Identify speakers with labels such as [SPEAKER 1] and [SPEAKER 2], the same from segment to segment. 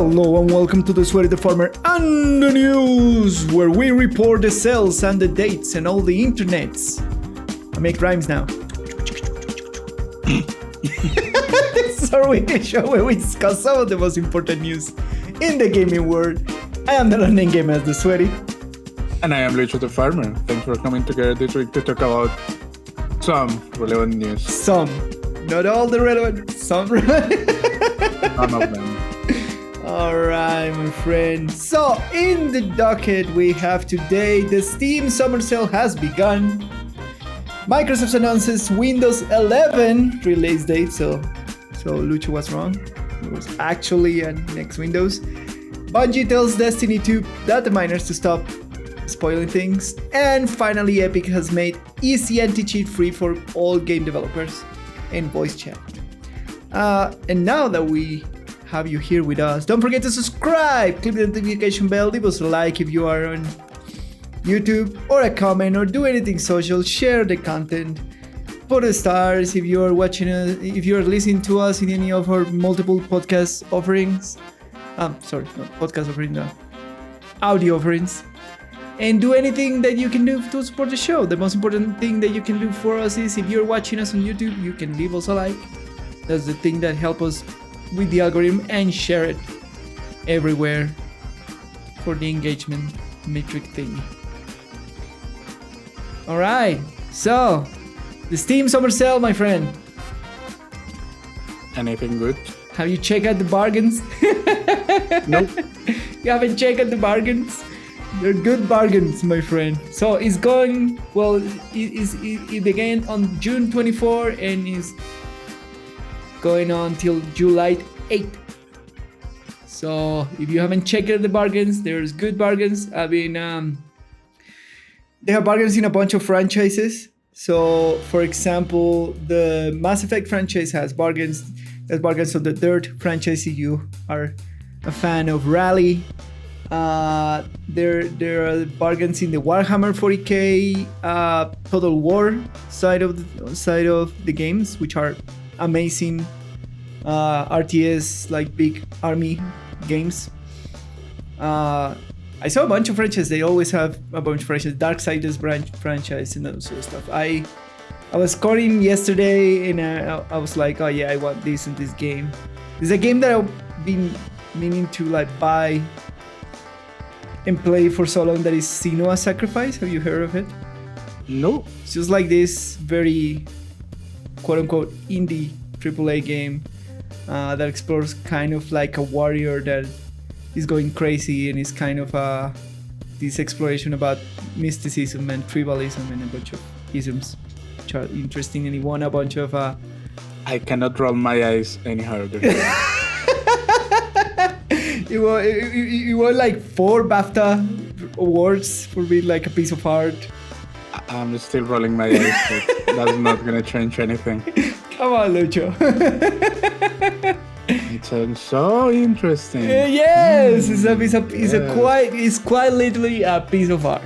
[SPEAKER 1] Hello and welcome to the Sweaty the Farmer and the news, where we report the sales and the dates and all the internets. I make rhymes now. This is our weekly show where we discuss some of the most important news in the gaming world. I am the London Gamer as the Sweaty.
[SPEAKER 2] And I am Lucho the Farmer. Thanks for coming together this week to talk about some relevant news.
[SPEAKER 1] Some. Not all the relevant. Some relevant.
[SPEAKER 2] Some of them.
[SPEAKER 1] Alright, my friend. So, in the docket we have today, the Steam Summer Sale has begun. Microsoft announces Windows 11 release date, so Lucho was wrong. It was actually next Windows. Bungie tells Destiny 2 data miners to stop spoiling things. And finally, Epic has made easy anti-cheat free for all game developers and voice chat. And now that we have you here with us, don't forget to subscribe, click the notification bell, leave us a like if you are on YouTube, or a comment, or do anything social, share the content, put a stars if you are watching us, if you are listening to us in any of our multiple podcast offerings. Podcast offerings, no. Audio offerings. And do anything that you can do to support the show. The most important thing that you can do for us is, if you're watching us on YouTube, you can leave us a like. That's the thing that helps us with the algorithm, and share it everywhere for the engagement metric thing. Alright, so the Steam Summer Sale, my friend.
[SPEAKER 2] Anything good?
[SPEAKER 1] Have you checked out the bargains?
[SPEAKER 2] Nope.
[SPEAKER 1] You haven't checked out the bargains? They're good bargains, my friend. So it's going, well, it began on June 24 and is going on till July 8th. So if you haven't checked out the bargains, there's good bargains. I mean, they have bargains in a bunch of franchises. So for example, the Mass Effect franchise has bargains. There's bargains on the Dirt franchise if you are a fan of Rally. There are bargains in the Warhammer 40k Total War side of the games, which are amazing RTS, like big army games. I saw a bunch of franchises. They always have a bunch of franchises. Darksiders franchise and that sort of stuff. I was scoring yesterday and I was like, oh yeah, I want this in this game. It's a game that I've been meaning to like buy and play for so long, that is Senua Sacrifice. Have you heard of it?
[SPEAKER 2] No.
[SPEAKER 1] It's just like this very quote-unquote indie AAA game that explores kind of like a warrior that is going crazy, and is kind of this exploration about mysticism and tribalism and a bunch of isms which are interesting, and he won a bunch of
[SPEAKER 2] I cannot roll my eyes any harder.
[SPEAKER 1] It won like 4 BAFTA awards for being like a piece of art.
[SPEAKER 2] I'm still rolling my eyes, but that's not gonna change anything.
[SPEAKER 1] Come on, Lucho.
[SPEAKER 2] It sounds so interesting.
[SPEAKER 1] Yes, it's quite literally a piece of art.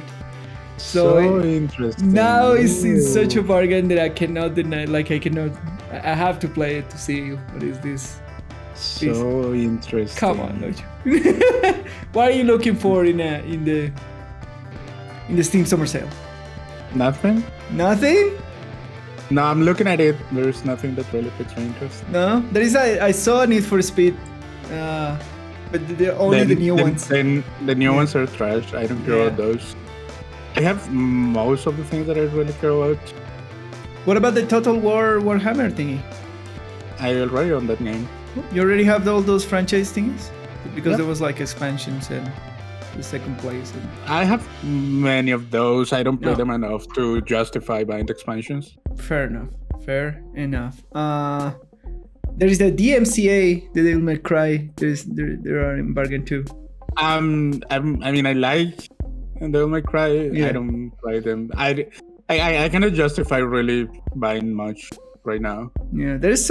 [SPEAKER 2] So interesting.
[SPEAKER 1] Now it's in such a bargain that I cannot deny. I have to play it to see what is this.
[SPEAKER 2] So interesting.
[SPEAKER 1] Come on, Lucho. What are you looking for in the Steam Summer Sale?
[SPEAKER 2] Nothing?
[SPEAKER 1] Nothing?
[SPEAKER 2] No, I'm looking at it. There's nothing that really piques my interest.
[SPEAKER 1] No, there is. I saw Need for Speed, but they're only the new ones.
[SPEAKER 2] Then the new ones are trash. I don't care about those. I have most of the things that I really care about.
[SPEAKER 1] What about the Total War Warhammer thingy?
[SPEAKER 2] I already own that game.
[SPEAKER 1] You already have all those franchise things? Because there was like expansions and the second place.
[SPEAKER 2] I have many of those. I don't play them enough to justify buying expansions.
[SPEAKER 1] Fair enough. There is the DMCA, the Devil May Cry. There are in bargain too.
[SPEAKER 2] I mean, I like Devil May Cry. Yeah. I don't play them. I cannot justify really buying much right now. Yeah, there is.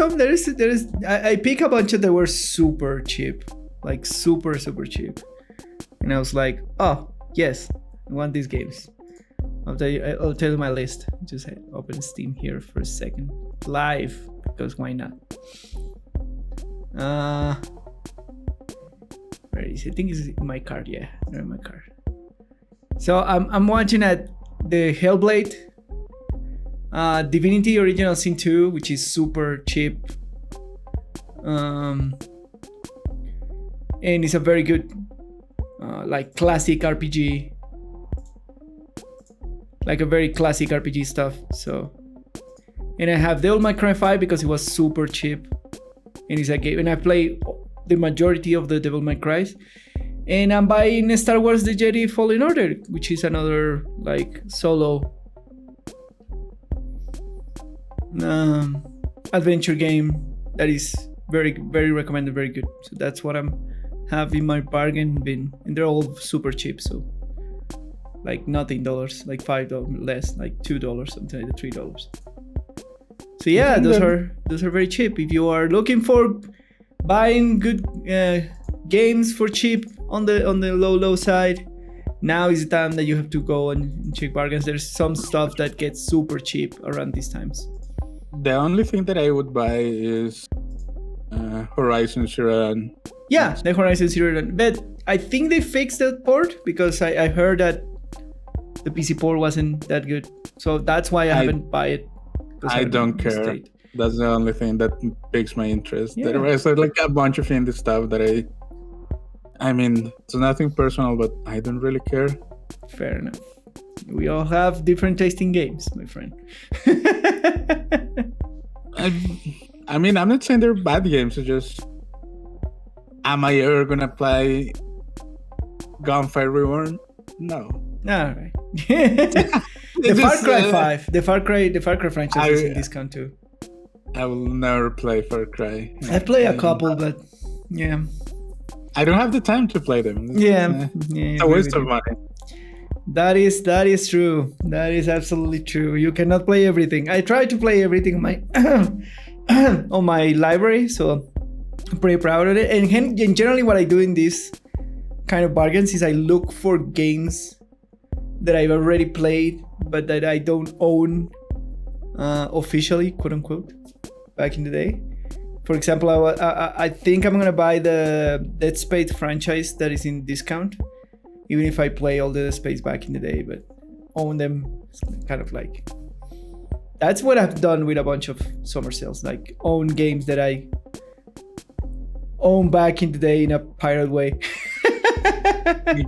[SPEAKER 2] I pick a bunch that were super cheap, like super cheap, and I was like, oh yes, I want these games. I'll tell you my list. Just open Steam here for a second, live, because why not?
[SPEAKER 1] Where is it? I think it's in my card. Yeah, they're in my card. So I'm watching at the Hellblade, Divinity Original Sin 2, which is super cheap. And it's a very good, like classic RPG. Like a very classic RPG stuff. So, and I have Devil May Cry 5 because it was super cheap. And it's a game, and I play the majority of the Devil May Cry's. And I'm buying Star Wars The Jedi Fallen Order, which is another like solo adventure game that is very, very recommended, very good. So that's what I'm having my bargain bin, and they're all super cheap. So like nothing dollars, like $5 less, like $2, something like that, $3. So yeah, those are very cheap. If you are looking for buying good games for cheap on the low side, now is the time that you have to go and check bargains. There's some stuff that gets super cheap around these times.
[SPEAKER 2] The only thing that I would buy is Horizon Zero Dawn.
[SPEAKER 1] Yeah, the Horizon Zero Dawn. But I think they fixed that port because I heard that the PC port wasn't that good. So that's why I haven't bought it.
[SPEAKER 2] I don't care. That's the only thing that piques my interest. Yeah. The rest are like a bunch of indie stuff that I mean, it's nothing personal, but I don't really care.
[SPEAKER 1] Fair enough. We all have different tasting games, my friend.
[SPEAKER 2] I mean, I'm not saying they're bad games. It's just, am I ever gonna play Gunfire Reborn? No.
[SPEAKER 1] All right. The Far Cry 5, the Far Cry franchise is in discount too.
[SPEAKER 2] I will never play Far Cry.
[SPEAKER 1] I play a couple, but yeah.
[SPEAKER 2] I don't have the time to play them. It's a waste of money.
[SPEAKER 1] That is true. That is absolutely true. You cannot play everything. I try to play everything on my on my library, so I'm pretty proud of it. And generally, what I do in this kind of bargains is I look for games that I've already played, but that I don't own officially, quote unquote, back in the day. For example, I think I'm gonna buy the Dead Space franchise that is in discount, even if I play all the Dead Space back in the day, but own them. It's kind of like, that's what I've done with a bunch of summer sales, like own games that I own back in the day in a pirate way.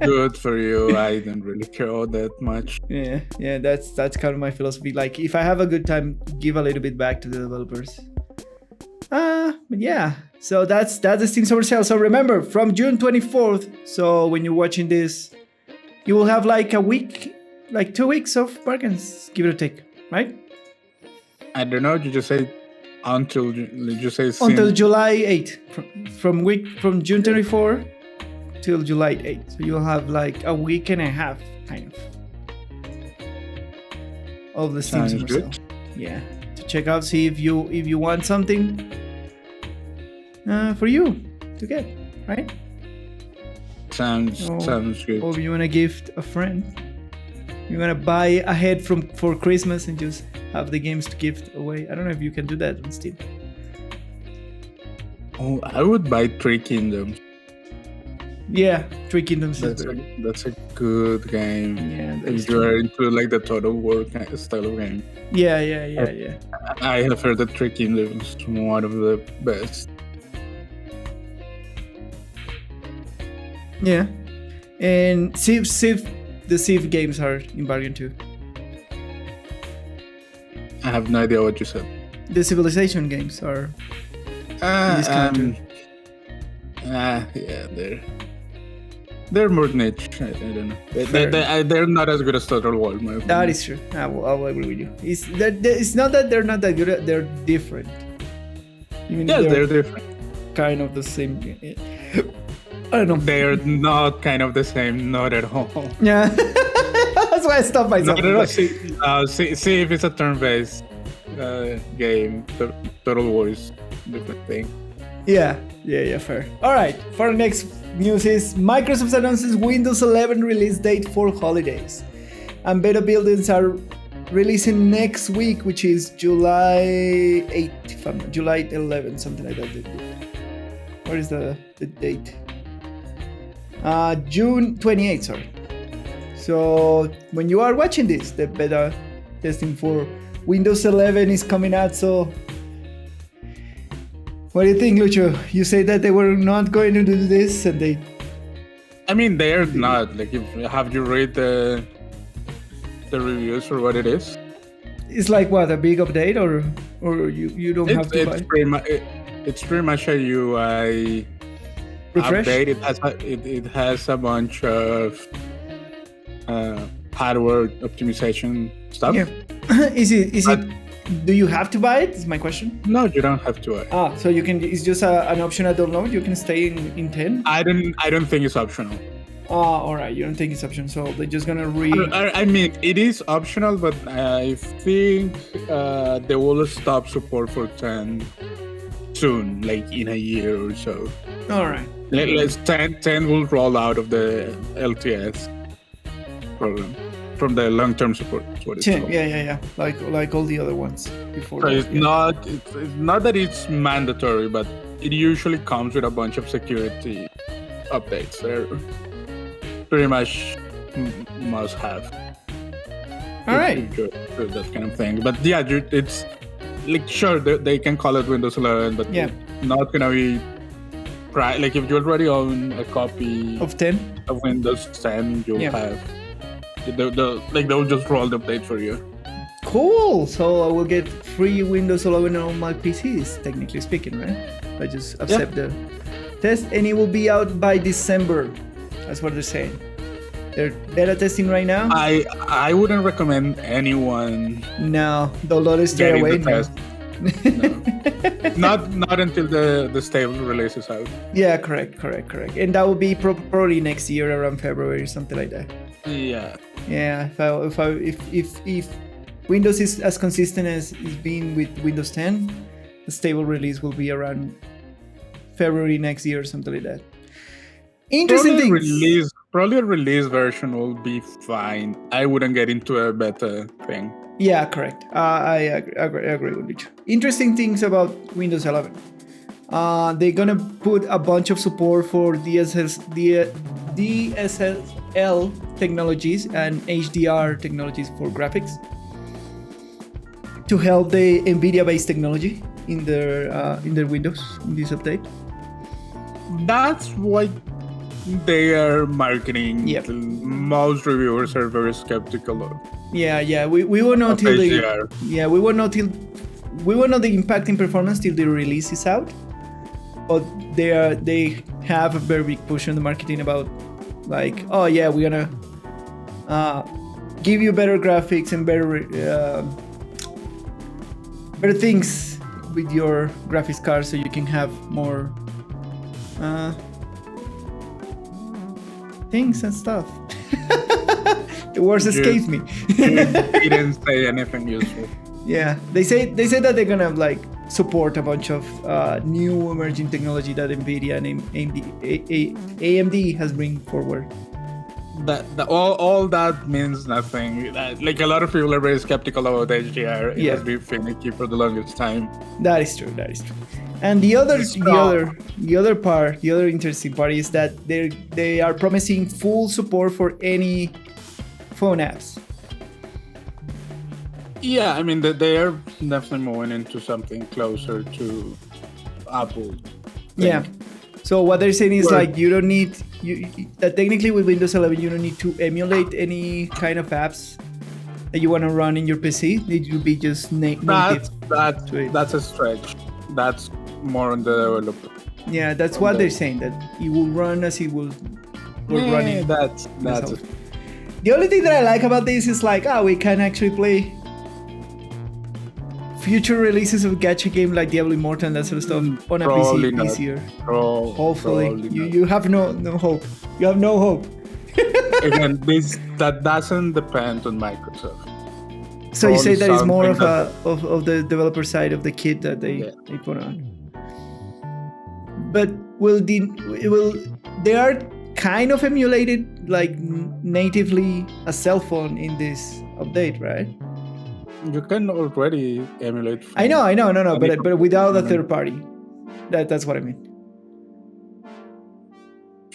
[SPEAKER 2] Good for you. I don't really care all that much.
[SPEAKER 1] Yeah, that's kind of my philosophy. Like, if I have a good time, give a little bit back to the developers. But yeah, so that's the Steam Summer Sale. So remember, from June 24th, so when you're watching this, you will have like a week, like 2 weeks of bargains, give it a take, right?
[SPEAKER 2] I don't know, you just say until
[SPEAKER 1] July 8th, from June 24th till July 8th. So you'll have like a week and a half, kind of the Steam Summer Sale. Yeah, to check out, see if you want something for you to get, right?
[SPEAKER 2] Sounds good.
[SPEAKER 1] Or you want to gift a friend. You want to buy ahead for Christmas and just have the games to gift away. I don't know if you can do that on Steam.
[SPEAKER 2] Oh, I would buy Three Kingdoms.
[SPEAKER 1] Yeah, Three Kingdoms.
[SPEAKER 2] That's a good game.
[SPEAKER 1] Yeah,
[SPEAKER 2] if you are into like the Total War kind of style of game.
[SPEAKER 1] Yeah.
[SPEAKER 2] I have heard that Three Kingdoms is one of the best.
[SPEAKER 1] Yeah, and the Civ games are in bargain too.
[SPEAKER 2] I have no idea what you said.
[SPEAKER 1] The Civilization games are in discount too.
[SPEAKER 2] Yeah, they're more niche. I don't know. They're not as good as Total War.
[SPEAKER 1] That is true. I will agree with you. It's not that they're not that good. They're different.
[SPEAKER 2] They're different.
[SPEAKER 1] Kind of the same. I don't know.
[SPEAKER 2] They're not kind of the same. Not at all.
[SPEAKER 1] Yeah. That's why I stopped myself.
[SPEAKER 2] Not at all. See if it's a turn-based game. Total War is a different thing.
[SPEAKER 1] Yeah, fair. Alright, for the next news is Microsoft announces Windows 11 release date for holidays. And beta buildings are releasing next week, which is July 8th, July 11th, something like that. What is the date? June 28th, sorry. So when you are watching this, the beta testing for Windows 11 is coming out. So what do you think, Lucho? You say that they were not going to do this, and they...
[SPEAKER 2] I mean, they're not. Like, have you read the reviews for what it is?
[SPEAKER 1] It's like what, a big update, or you don't have to buy?
[SPEAKER 2] It's pretty much a UI
[SPEAKER 1] refresh?
[SPEAKER 2] Update. It has a bunch of hardware optimization stuff.
[SPEAKER 1] Yeah. Is it? Do you have to buy it? Is my question.
[SPEAKER 2] No, you don't have to buy it.
[SPEAKER 1] So you can. It's just an optional download. You can stay in 10.
[SPEAKER 2] I don't think it's optional.
[SPEAKER 1] All right. You don't think it's optional, so they're just gonna
[SPEAKER 2] I mean, it is optional, but I think they will stop support for 10 soon, like in a year or so.
[SPEAKER 1] All right.
[SPEAKER 2] 10 will roll out of the LTS program from the long-term support. That's what it's called.
[SPEAKER 1] Yeah. Like all the other ones before.
[SPEAKER 2] So it's not that it's mandatory, but it usually comes with a bunch of security updates. They're pretty much must have.
[SPEAKER 1] All right.
[SPEAKER 2] That kind of thing. But yeah, it's like, sure, they can call it Windows 11, but it's not gonna be like if you already own a copy
[SPEAKER 1] of
[SPEAKER 2] Windows 10, you'll have they'll just roll the update for you.
[SPEAKER 1] Cool. So I will get free Windows 11 on my PCs, technically speaking, right? I just accept the test, and it will be out by December. That's what they're saying. They're beta testing right now.
[SPEAKER 2] I wouldn't recommend anyone.
[SPEAKER 1] No, download it straight away.
[SPEAKER 2] No. not until the stable release is out.
[SPEAKER 1] Yeah, correct. And that will be probably next year around February or something like that.
[SPEAKER 2] Yeah.
[SPEAKER 1] Yeah. If Windows is as consistent as it's been with Windows 10, the stable release will be around February next year or something like that. Interesting things.
[SPEAKER 2] Probably a release version will be fine. I wouldn't get into a beta thing.
[SPEAKER 1] Yeah, correct. I agree with you. Interesting things about Windows 11. They're gonna put a bunch of support for DSSL technologies and HDR technologies for graphics to help the NVIDIA-based technology in their Windows in this update.
[SPEAKER 2] That's what they are marketing.
[SPEAKER 1] Yep.
[SPEAKER 2] Most reviewers are very skeptical of.
[SPEAKER 1] Yeah. We won't know till we won't know the impact in performance till the release is out. But they have a very big push on the marketing about like, oh yeah, we're gonna give you better graphics and better things with your graphics card, so you can have more things and stuff. The words escaped me.
[SPEAKER 2] He didn't say anything useful.
[SPEAKER 1] Yeah, they say that they're gonna like support a bunch of new emerging technology that NVIDIA and AMD has bring forward.
[SPEAKER 2] All that means nothing. Like, a lot of people are very skeptical about HDR. It has been finicky for the longest time.
[SPEAKER 1] That is true. And the other interesting part is that they are promising full support for any phone apps.
[SPEAKER 2] Yeah, I mean, they are definitely moving into something closer to Apple.
[SPEAKER 1] Yeah. So what they're saying is like you don't need that technically with Windows 11 you don't need to emulate any kind of apps that you want to run in your PC. It will be just native.
[SPEAKER 2] That's a stretch. That's more on the developer.
[SPEAKER 1] Yeah, that's what they're saying, that it will run as it will run in.
[SPEAKER 2] That's it.
[SPEAKER 1] The only thing that I like about this is like, we can actually play future releases of gacha game like Diablo Immortal and that sort of stuff on a PC easier. Hopefully. You have no hope. You have no hope.
[SPEAKER 2] Again, that doesn't depend on Microsoft.
[SPEAKER 1] So you say that it's more of the developer side of the kit that they put on. But they are kind of emulated like natively a cell phone in this update, right?
[SPEAKER 2] You can already emulate.
[SPEAKER 1] I know, no, but without a third party. That's what I mean.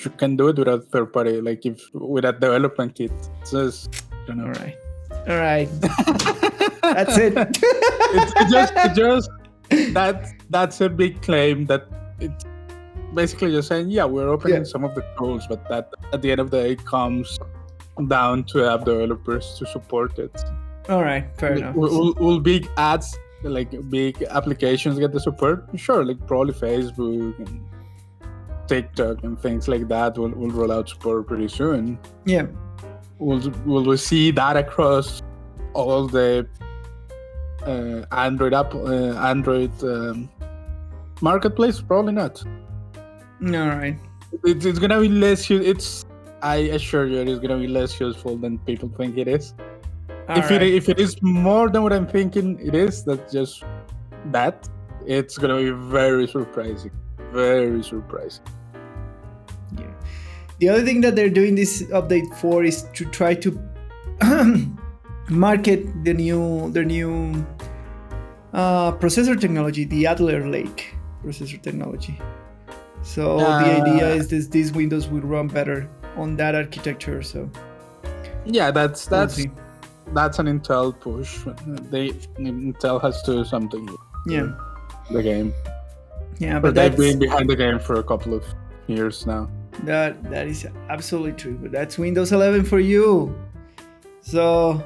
[SPEAKER 2] you can do it without third party, like if without development kit. It's just, you know.
[SPEAKER 1] All right. That's it.
[SPEAKER 2] It just that's a big claim that it's basically just saying, yeah, we're opening some of the tools, but that at the end of the day comes down to app developers to support it.
[SPEAKER 1] All right, fair enough.
[SPEAKER 2] Will big ads, like big applications, get the support? Sure, like probably Facebook and TikTok and things like that will roll out support pretty soon.
[SPEAKER 1] Yeah.
[SPEAKER 2] Will we see that across all the Android marketplace? Probably not.
[SPEAKER 1] All right.
[SPEAKER 2] It's gonna be less. I assure you, it's gonna be less useful than people think it is. If it is more than what I'm thinking it is, that's just that. It's gonna be very surprising. Very surprising.
[SPEAKER 1] Yeah. The other thing that they're doing this update for is to try to market their new processor technology, the Adler Lake processor technology. So the idea is these Windows will run better on that architecture. So
[SPEAKER 2] yeah, that's an Intel push. Intel has to do something.
[SPEAKER 1] Yeah.
[SPEAKER 2] The game.
[SPEAKER 1] Yeah, but
[SPEAKER 2] they've been behind the game for a couple of years now.
[SPEAKER 1] That is absolutely true. But that's Windows 11 for you. So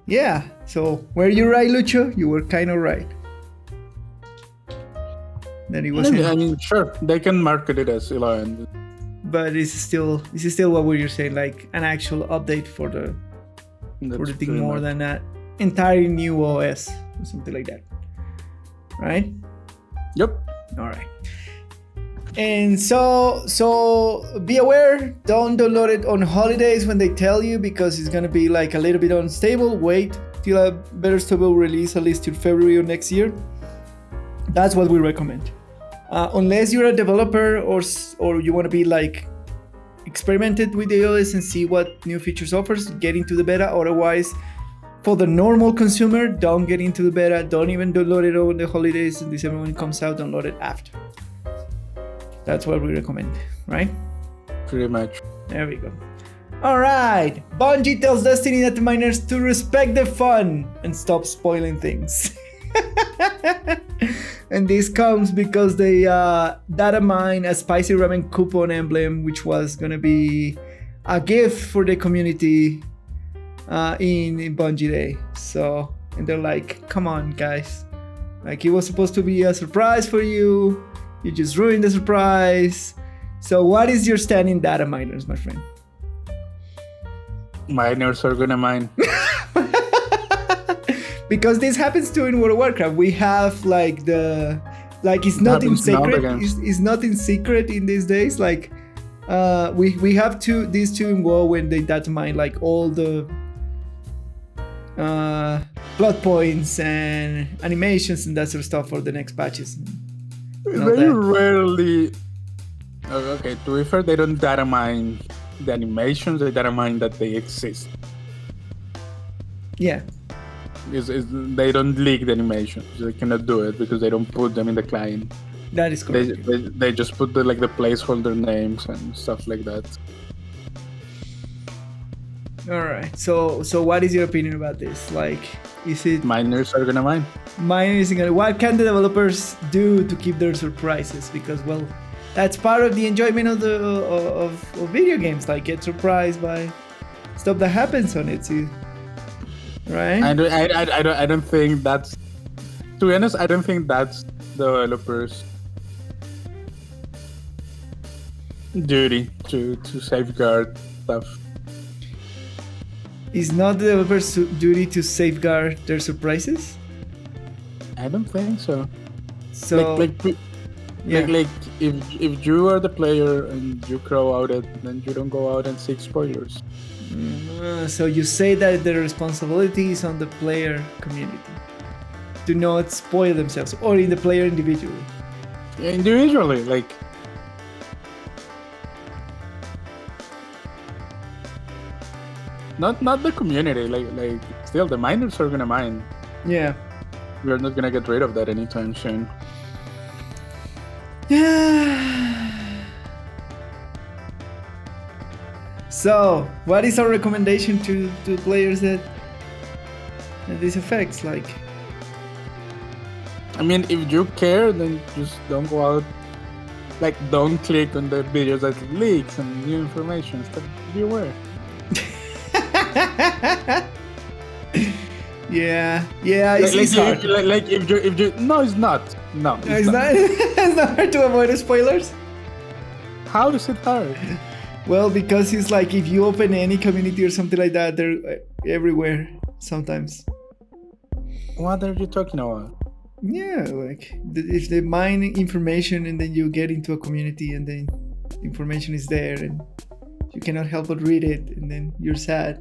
[SPEAKER 1] yeah. So were you right, Lucho? You were kind of right. That it wasn't.
[SPEAKER 2] I mean, sure, they can market it as 11.
[SPEAKER 1] But this is still what we were saying, like an actual update for the thing more than that entirely new OS or something like that, right?
[SPEAKER 2] Yep.
[SPEAKER 1] All right. And so be aware, don't download it on holidays when they tell you, because it's gonna be like a little bit unstable. Wait till a better stable release, at least till February of next year. That's what we recommend. Unless you're a developer or you want to be like experimented with the OS and see what new features offers, get into the beta. Otherwise, for the normal consumer, don't get into the beta. Don't even download it over the holidays in December when it comes out. Download it after. That's what we recommend, right?
[SPEAKER 2] Pretty much.
[SPEAKER 1] There we go. All right. Bungie tells Destiny that the miners to respect the fun and stop spoiling things. And this comes because they data mine a spicy ramen coupon emblem, which was gonna be a gift for the community in Bungie Day. So, and they're like, come on, guys. Like, it was supposed to be a surprise for you. You just ruined the surprise. So what is your stand in data miners, my friend?
[SPEAKER 2] Miners are gonna mine.
[SPEAKER 1] Because this happens too in World of Warcraft. We have it's nothing secret. It's nothing secret in these days. Like we have these two in WoW when they data mine like all the plot points and animations and that sort of stuff for the next patches.
[SPEAKER 2] Very rarely. Okay, to be fair, they don't data mine the animations. They data mine that they exist.
[SPEAKER 1] Yeah.
[SPEAKER 2] They don't leak the animations. They cannot do it because they don't put them in the client.
[SPEAKER 1] That is correct.
[SPEAKER 2] They just put the placeholder names and stuff like that.
[SPEAKER 1] All right. So what is your opinion about this? Like, is it
[SPEAKER 2] miners are gonna mine?
[SPEAKER 1] Miners are gonna. What can the developers do to keep their surprises? Because that's part of the enjoyment of video games. Like, get surprised by stuff that happens on it. See? Right?
[SPEAKER 2] I don't think that's, to be honest, I don't think that's the developers' duty to safeguard stuff.
[SPEAKER 1] Is not the developers' duty to safeguard their surprises?
[SPEAKER 2] I don't think so.
[SPEAKER 1] So
[SPEAKER 2] like if you are the player and you crow out it, then you don't go out and seek spoilers.
[SPEAKER 1] So you say that the responsibility is on the player community to not spoil themselves, or in the player individually?
[SPEAKER 2] Individually, like, not the community. Like still, the miners are gonna mine.
[SPEAKER 1] Yeah,
[SPEAKER 2] we are not gonna get rid of that anytime soon.
[SPEAKER 1] Yeah. So, what is our recommendation to players that this affects? Like,
[SPEAKER 2] I mean, if you care, then just don't go out. Like, don't click on the videos that leaks and new information. Stuff. Be aware.
[SPEAKER 1] yeah, it's hard.
[SPEAKER 2] If you, no, it's not. No,
[SPEAKER 1] it's not. It's not hard to avoid spoilers.
[SPEAKER 2] How is it hard?
[SPEAKER 1] Well, because it's like if you open any community or something like that, they're everywhere sometimes.
[SPEAKER 2] What are you talking about?
[SPEAKER 1] Yeah, like if they mine information and then you get into a community and then information is there and you cannot help but read it and then you're sad.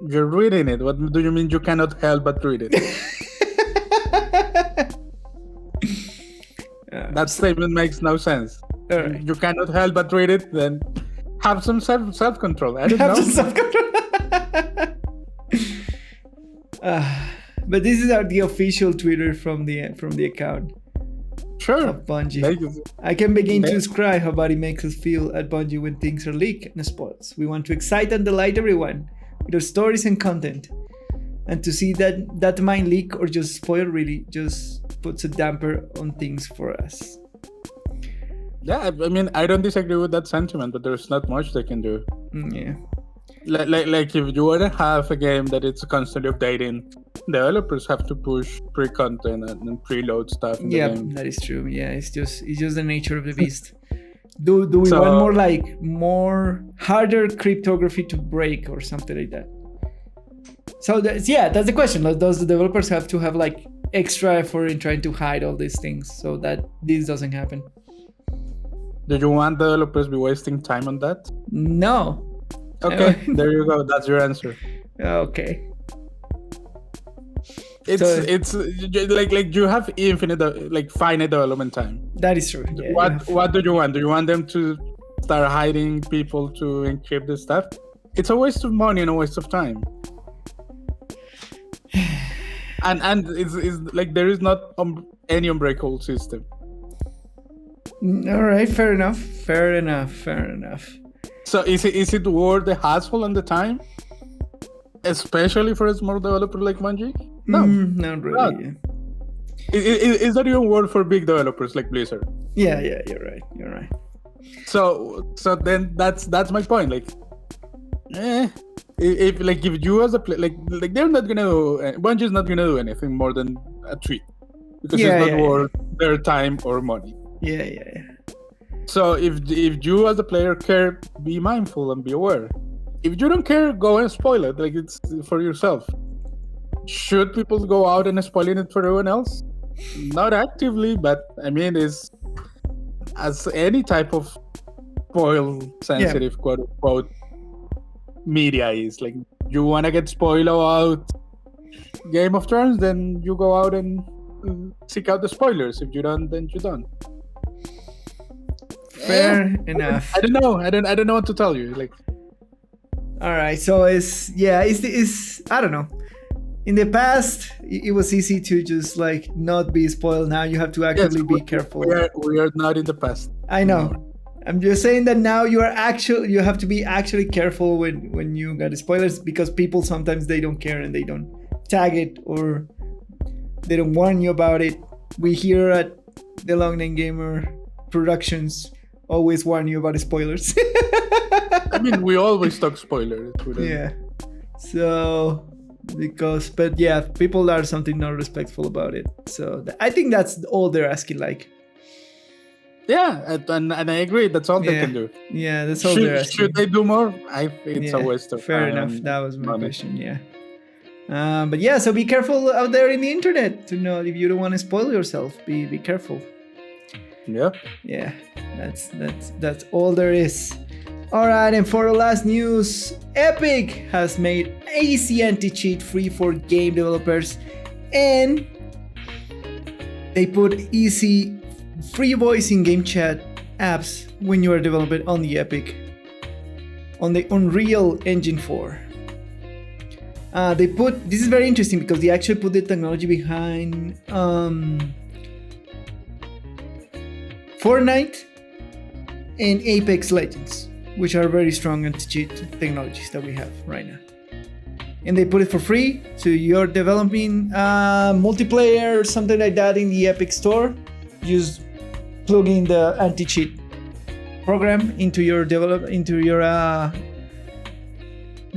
[SPEAKER 2] You're reading it. What do you mean you cannot help but read it? That statement makes no sense.
[SPEAKER 1] Right.
[SPEAKER 2] You cannot help but read it, then have some self-control. I don't know.
[SPEAKER 1] Some self-control. But this is the official Twitter from the account.
[SPEAKER 2] Sure.
[SPEAKER 1] Of Bungie. I can begin to describe how Buddy makes us feel at Bungie when things are leaked and spoiled. We want to excite and delight everyone with our stories and content. And to see that mine leak or just spoil really just puts a damper on things for us.
[SPEAKER 2] Yeah, I mean, I don't disagree with that sentiment, but there's not much they can do.
[SPEAKER 1] Yeah.
[SPEAKER 2] Like if you want to have a game that it's constantly updating, developers have to push pre-content and preload stuff in the game.
[SPEAKER 1] That is true. Yeah, it's just the nature of the beast. Do we want more harder cryptography to break or something like that? So that's the question. Does the developers have to have like extra effort in trying to hide all these things so that this doesn't happen?
[SPEAKER 2] Do you want developers be wasting time on that?
[SPEAKER 1] No.
[SPEAKER 2] Okay, there you go. That's your answer.
[SPEAKER 1] Okay.
[SPEAKER 2] It's like you have finite development time.
[SPEAKER 1] That is true. Yeah,
[SPEAKER 2] what do you want? Do you want them to start hiding people to encrypt this stuff? It's a waste of money and a waste of time. and it's like there is not any unbreakable system.
[SPEAKER 1] All right, fair enough.
[SPEAKER 2] So is it worth the hassle and the time, especially for a small developer like Bungie? No,
[SPEAKER 1] not really.
[SPEAKER 2] Not. Is that even worth for big developers like Blizzard?
[SPEAKER 1] Yeah, you're right.
[SPEAKER 2] So then that's my point. Like, if you as a player, like they're not gonna Bungie's not gonna do anything more than a tweet because it's not worth their time or money.
[SPEAKER 1] Yeah.
[SPEAKER 2] So if you as a player care, be mindful and be aware. If you don't care, go and spoil it. Like it's for yourself. Should people go out and spoiling it for everyone else? Not actively, but I mean, it's as any type of spoil sensitive quote unquote media is. Like you wanna get spoiled about Game of Thrones, then you go out and seek out the spoilers. If you don't, then you don't.
[SPEAKER 1] Fair enough.
[SPEAKER 2] I don't know. I don't know what to tell you. Like,
[SPEAKER 1] all right. So it's I don't know. In the past, it was easy to just like not be spoiled. Now you have to actively be careful.
[SPEAKER 2] We are not in the past.
[SPEAKER 1] I know. I'm just saying that now you have to be actually careful when you got spoilers because people sometimes they don't care and they don't tag it or they don't warn you about it. We here at the Long Name Gamer Productions always warn you about spoilers.
[SPEAKER 2] I mean, we always talk spoilers.
[SPEAKER 1] Yeah. So, people are something not respectful about it. So, I think that's all they're asking. Like,
[SPEAKER 2] yeah, and I agree. That's all they can do.
[SPEAKER 1] Yeah, that's all they're asking.
[SPEAKER 2] Should they do more? It's a waste of time.
[SPEAKER 1] Fair enough. That was my question. Yeah. But yeah, so be careful out there in the internet to know if you don't want to spoil yourself. Be careful.
[SPEAKER 2] Yeah.
[SPEAKER 1] Yeah. That's all there is. All right, and for the last news, Epic has made AC anti-cheat free for game developers, and they put easy free voice in game chat apps when you are developing on the Epic, on the Unreal Engine 4. This is very interesting because they actually put the technology behind Fortnite and Apex Legends. which are very strong anti-cheat technologies that we have right now. And they put it for free, so you're developing multiplayer or something like that in the Epic Store. Just plug in the anti-cheat program into your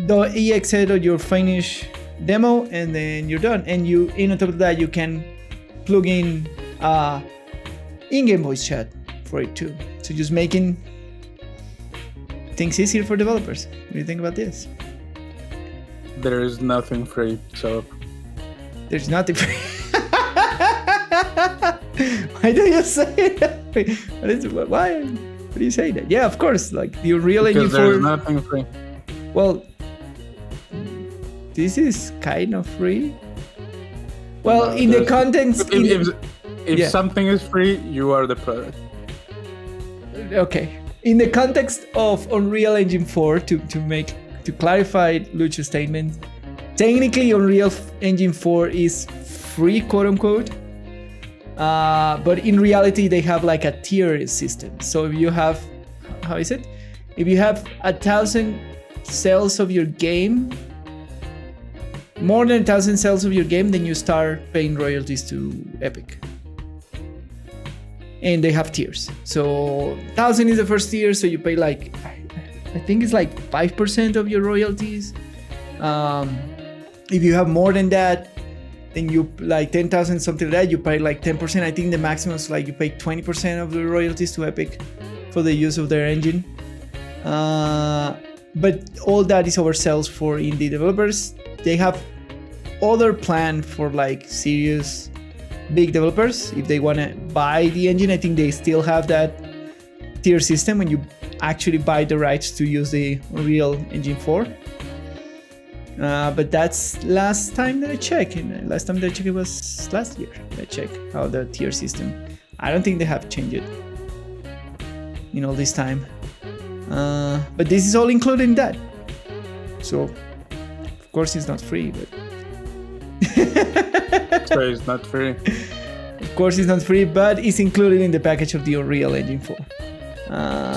[SPEAKER 1] the exe or your finished demo, and then you're done. And on top of that, you can plug in in-game voice chat for it too. So just making things easier for developers. What do you think about this?
[SPEAKER 2] There is nothing free, so
[SPEAKER 1] there's nothing free. Why do you say that? Why do you say that? Yeah, of course. Like the Unreal Engine 4.
[SPEAKER 2] There's nothing free.
[SPEAKER 1] Well, this is kind of free. Well, no, in the context,
[SPEAKER 2] if something is free, you are the product.
[SPEAKER 1] Okay. In the context of Unreal Engine 4, to clarify Lucho's statement, technically Unreal Engine 4 is free, quote unquote. But in reality, they have like a tier system. So if you have, if you have 1,000 sales of your game, more than 1,000 sales of your game, then you start paying royalties to Epic. And they have tiers. So 1,000 is the first tier, so you pay like, I think it's like 5% of your royalties. If you have more than that, then you like 10,000, something like that, you pay like 10%. I think the maximum is like you pay 20% of the royalties to Epic for the use of their engine. But all that is oversells for indie developers. They have other plan for like serious big developers. If they want to buy the engine, I think they still have that tier system when you actually buy the rights to use the Unreal Engine 4. But that's last time that I checked. And last time that I checked, it was last year. I checked how the tier system. I don't think they have changed it in all this time. But this is all included in that. So, of course, it's not free. But
[SPEAKER 2] so it's not free.
[SPEAKER 1] Of course, it's not free, but it's included in the package of the Unreal Engine 4.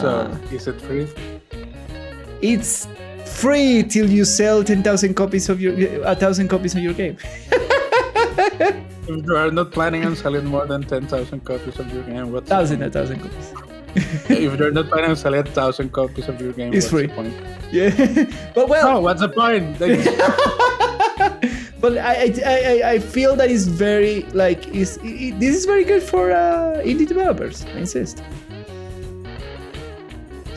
[SPEAKER 2] So, is it free?
[SPEAKER 1] It's free till you sell 1,000 copies of your game.
[SPEAKER 2] If you are not planning on selling more than 10,000 copies of your game, what's
[SPEAKER 1] 1,000 copies.
[SPEAKER 2] If you're not planning on selling 1,000 copies of your game,
[SPEAKER 1] it's
[SPEAKER 2] what's
[SPEAKER 1] free.
[SPEAKER 2] The point?
[SPEAKER 1] Yeah, but well.
[SPEAKER 2] No, what's the point?
[SPEAKER 1] But I feel that it's very this is very good for indie developers. I insist.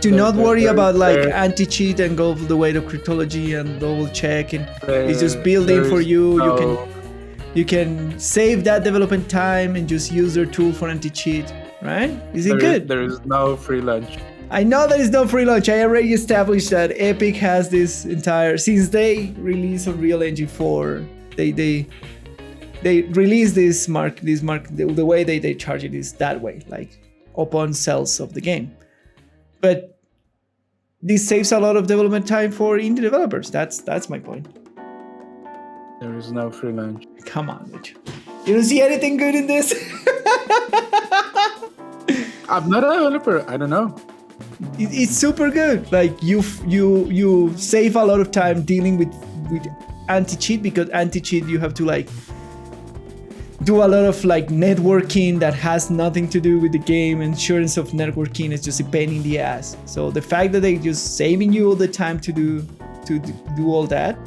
[SPEAKER 1] Do not worry about like anti-cheat and go the way to cryptology and double check, and it's just built in for you. You can save that development time and just use their tool for anti-cheat, right? Is it good?
[SPEAKER 2] There is no free lunch.
[SPEAKER 1] I know there is no free lunch. I already established that Epic has this entire, since they released Unreal Engine 4, they release this mark the way they charge it is that way, like upon sales of the game. But this saves a lot of development time for indie developers. That's my point.
[SPEAKER 2] There is no free lunch.
[SPEAKER 1] Come on, Lucho. You don't see anything good in this?
[SPEAKER 2] I'm not a developer. I don't know.
[SPEAKER 1] It's super good. Like you save a lot of time dealing with anti-cheat, because anti-cheat you have to like do a lot of like networking that has nothing to do with the game. Insurance of networking is just a pain in the ass. So the fact that they just saving you all the time to do all that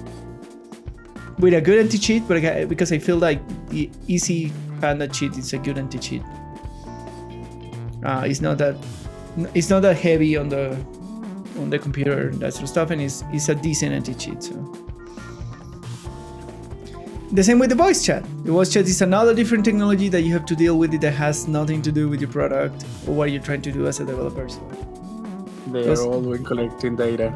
[SPEAKER 1] with a good anti-cheat, but because I feel like the easy Panda cheat is a good anti-cheat. It's not that heavy on the computer and that sort of stuff, and it's a decent anti-cheat. So. The same with the voice chat. The voice chat is another different technology that you have to deal with that has nothing to do with your product or what you're trying to do as a developer. So
[SPEAKER 2] they are all collecting data.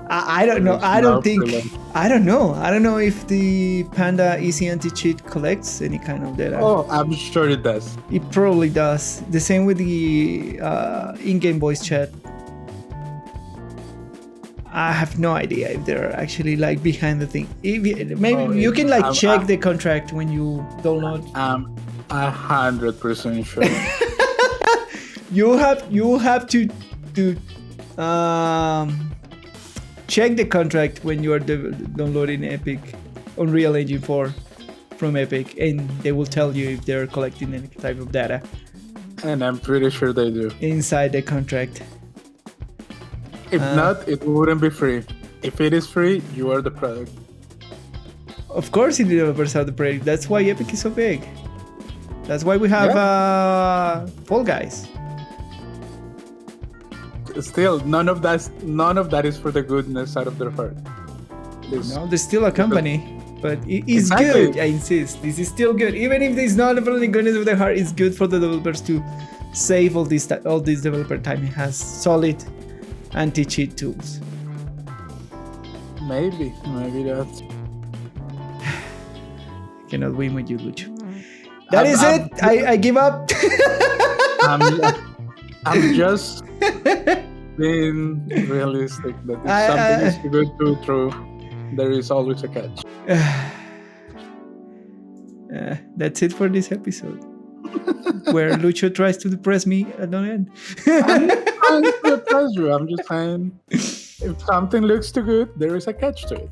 [SPEAKER 1] I don't know. I don't know if the Panda Easy Anti-Cheat collects any kind of data.
[SPEAKER 2] Oh, I'm sure it does.
[SPEAKER 1] It probably does. The same with the in-game voice chat. I have no idea if they're actually like behind the thing. Maybe you can like check the contract when you download.
[SPEAKER 2] I'm 100% sure.
[SPEAKER 1] You have to check the contract when you are downloading Epic Unreal Engine 4 from Epic, and they will tell you if they're collecting any type of data.
[SPEAKER 2] And I'm pretty sure they do.
[SPEAKER 1] Inside the contract.
[SPEAKER 2] If not, it wouldn't be free. If it is free, you are the product.
[SPEAKER 1] Of course, the developers are the product. That's why Epic is so big. That's why we have Fall Guys.
[SPEAKER 2] Still, none of that is for the goodness out of their heart.
[SPEAKER 1] No, there's still a company. But it is good, I insist. This is still good. Even if it's not for the goodness of their heart, it's good for the developers to save all this developer time. It has solid anti-cheat tools.
[SPEAKER 2] Maybe that's...
[SPEAKER 1] I cannot win with you, Lucho. That is it. I give up.
[SPEAKER 2] I'm just being realistic. That if something is too good to be true, there is always a catch.
[SPEAKER 1] That's it for this episode, where Lucho tries to depress me at the end.
[SPEAKER 2] I'm not trying to depress you. I'm just saying, if something looks too good, there is a catch to it.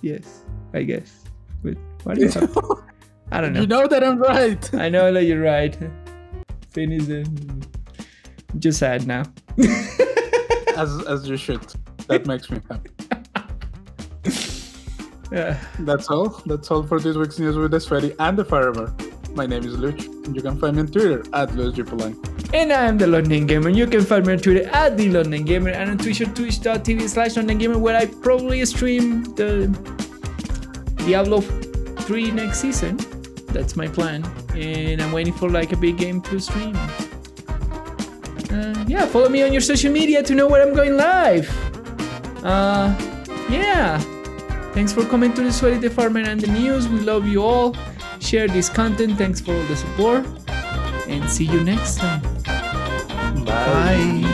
[SPEAKER 1] Yes, I guess. But what do you have? I don't know.
[SPEAKER 2] You know that I'm right.
[SPEAKER 1] I know that you're right. Finish it. I'm just sad now.
[SPEAKER 2] As you should. That makes me happy. That's all for this week's news with the Sweaty and the Farmer. My name is Lucho, and you can find me on Twitter at LuisGPolanco.
[SPEAKER 1] And I am the London Gamer. You can find me on Twitter at the London Gamer, and on Twitch, twitch.tv/LondonGamer, where I probably stream the Diablo 3 next season. That's my plan, and I'm waiting for like a big game to stream. Follow me on your social media to know where I'm going live. Thanks for coming to the Sweaty the Farmer and the news. We love you all. Share this content. Thanks for all the support. And see you next time.
[SPEAKER 2] Bye.